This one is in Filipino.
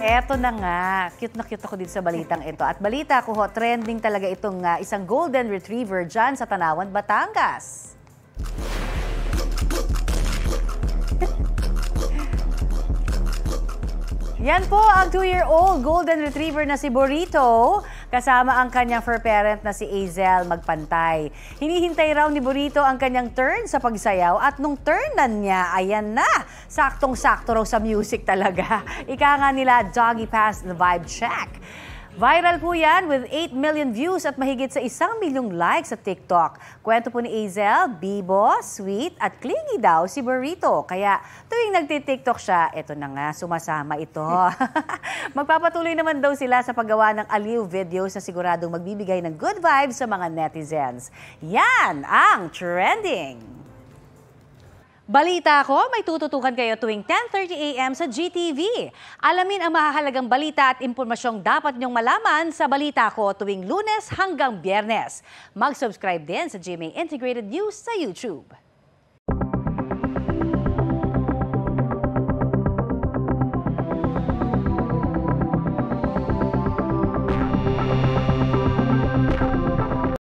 Eto na nga, cute na cute ako dito sa balitang ito. At balita ko ho, trending talaga itong isang golden retriever dyan sa Tanawan, Batangas. Yan po ang 2-year-old golden retriever na si Burrito, kasama ang kanyang fur parent na si Azel magpantay. Hinihintay raw ni Burrito ang kanyang turn sa pagsayaw at nung turnan niya, ayan na, saktong-sakto raw sa music talaga. Ika nga nila, doggy pass the vibe check. Viral po yan with 8 million views at mahigit sa 1 milyong likes sa TikTok. Kwento po ni Azel, bibo, sweet at clingy daw si Burrito. Kaya tuwing nagtitiktok siya, eto na nga, sumasama ito. Magpapatuloy naman daw sila sa paggawa ng aliw videos na siguradong magbibigay ng good vibes sa mga netizens. Yan ang trending! Balita ko, may tututukan kayo tuwing 10:30 a.m. sa GTV. Alamin ang mahahalagang balita at impormasyong dapat niyong malaman sa Balita Ko tuwing Lunes hanggang Biyernes. Mag-subscribe din sa GMA Integrated News sa YouTube.